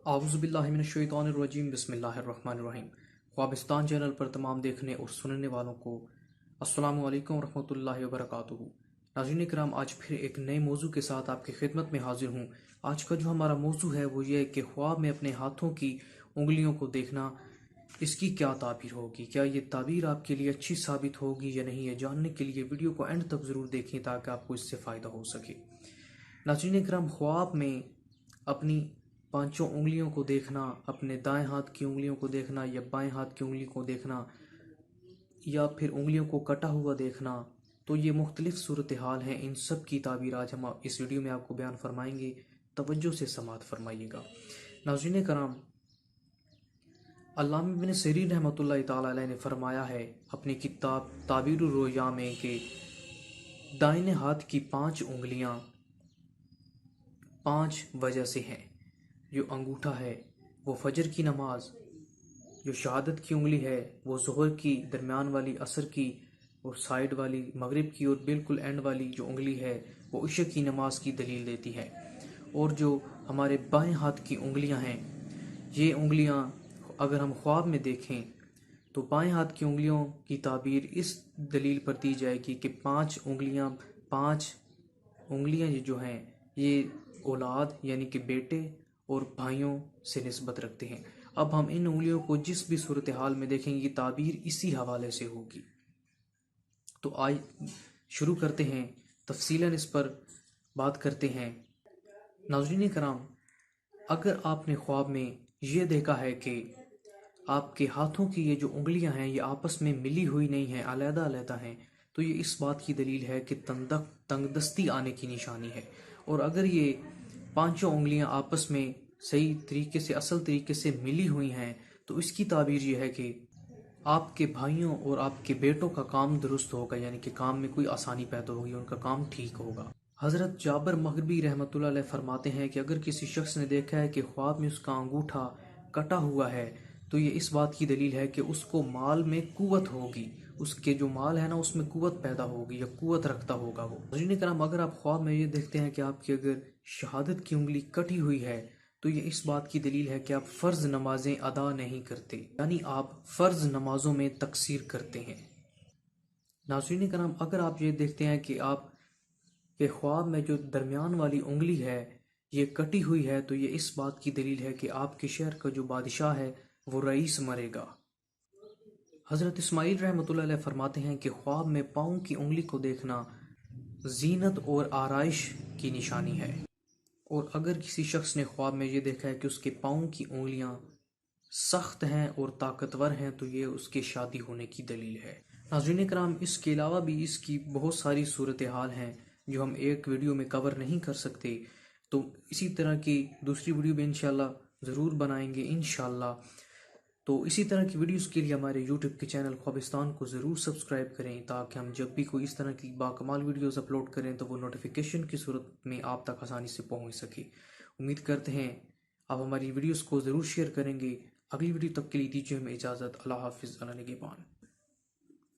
आऊज़ु बिल्लाहि मिनश्शैतानिर्रजीम बिस्मिल्लाहिर्रहमानिर्रहीम। ख्वाबिस्तान चैनल पर तमाम देखने और सुनने वालों को अस्सलामु अलैकुम रहमतुल्लाहि व बरकातुहू। नाज़रीन किराम, आज फिर एक नए मौजू के साथ आपकी खिदमत में हाजिर हूँ। आज का जो हमारा मौजू है वो ये है कि ख्वाब में अपने हाथों की उंगलियों को देखना, इसकी क्या ताबीर होगी, क्या ये ताबीर आपके लिए अच्छी साबित होगी या नहीं। ये जानने के लिए वीडियो को एंड तक ज़रूर देखें ताकि आपको इससे फ़ायदा हो सके। नाज़रीन किराम, ख्वाब में अपनी पांचों उंगलियों को देखना, अपने दाएं हाथ की उंगलियों को देखना या बाएं हाथ की उंगली को देखना या फिर उंगलियों को कटा हुआ देखना, तो ये मुख्तलिफ सूरत हाल हैं। इन सब की ताबीर आज हम इस वीडियो में आपको बयान फरमाएंगे। तवज्जो से समात फरमाइएगा। नाज़रीन कराम, अल्लामा इब्न सीरीन रहमतुल्लाहि तआला अलैह ने फरमाया है अपनी किताब ताबीरुर रोया में कि दाहिने हाथ की 5 उंगलियां 5 वजह से हैं। जो अंगूठा है वो फजर की नमाज, जो शहादत की उंगली है वो ज़ोहर की दरमियान वाली, असर की और साइड वाली मगरिब की, और बिल्कुल एंड वाली जो उंगली है वो इशा की नमाज की दलील देती है। और जो हमारे बाएं हाथ की उंगलियां हैं, ये उंगलियां अगर हम ख्वाब में देखें तो बाएं हाथ की उंगलियों की ताबीर इस दलील पर दी जाएगी कि 5 उंगलियां ये जो हैं ये औलाद यानी कि बेटे और भाइयों से निस्बत रखते हैं। अब हम इन उंगलियों को जिस भी सूरत हाल में देखेंगे ताबीर इसी हवाले से होगी। तो आज शुरू करते हैं, तफसीलन इस पर बात करते हैं। नाज़रीन कराम, अगर आपने ख्वाब में ये देखा है कि आपके हाथों की ये जो उंगलियां हैं ये आपस में मिली हुई नहीं हैं, अलग-अलग हैं, तो ये इस बात की दलील है कि तंगदस्ती आने की निशानी है। और अगर ये पांचों उंगलियां आपस में सही तरीके से, असल तरीके से मिली हुई हैं, तो इसकी ताबीर ये है कि आपके भाइयों और आपके बेटों का काम दुरुस्त होगा, यानी कि काम में कोई आसानी पैदा होगी, उनका काम ठीक होगा। हज़रत जाबर मग़रिबी रहमतुल्लाह अलैह फरमाते हैं कि अगर किसी शख्स ने देखा है कि ख्वाब में उसका अंगूठा कटा हुआ है, तो ये इस बात की दलील है कि उसको माल में कुव्वत होगी, उसके जो माल है ना उसमें कुव्वत पैदा होगी या कुव्वत रखता होगा वो। नाज़रीन कराम, अगर आप ख्वाब में ये देखते हैं कि आपकी अगर शहादत की उंगली कटी हुई है, तो ये इस बात की दलील है कि आप फ़र्ज़ नमाजें अदा नहीं करते, यानी आप फ़र्ज़ नमाजों में तकसीर करते हैं। नाज़रीन कराम, अगर आप ये देखते हैं कि आप के ख्वाब में जो दरमियान वाली उंगली है ये कटी हुई है, तो ये इस बात की दलील है कि आपके शहर का जो बादशाह है वो रईस मरेगा। हज़रत इस्माइल रहमतुल्लाह अलैह फरमाते हैं कि ख्वाब में पाँव की उंगली को देखना जीनत और आराइश की निशानी है। और अगर किसी शख्स ने ख्वाब में ये देखा है कि उसके पाँव की उंगलियां सख्त हैं और ताकतवर हैं, तो ये उसके शादी होने की दलील है। नाज़रीन कराम, इसके अलावा भी इसकी बहुत सारी सूरत हाल हैं जो हम एक वीडियो में कवर नहीं कर सकते, तो इसी तरह की दूसरी वीडियो भी इंशाल्लाह ज़रूर बनाएंगे इंशाल्लाह। तो इसी तरह की वीडियोस के लिए हमारे यूट्यूब के चैनल ख्वाबिस्तान को ज़रूर सब्सक्राइब करें ताकि हम जब भी कोई इस तरह की बाकमाल वीडियोस अपलोड करें तो वो नोटिफिकेशन की सूरत में आप तक आसानी से पहुंच सके। उम्मीद करते हैं आप हमारी वीडियोस को ज़रूर शेयर करेंगे। अगली वीडियो तक के लिए दीजिए हमें इजाज़त। अल्लाह हाफिज़। अला निगहबान।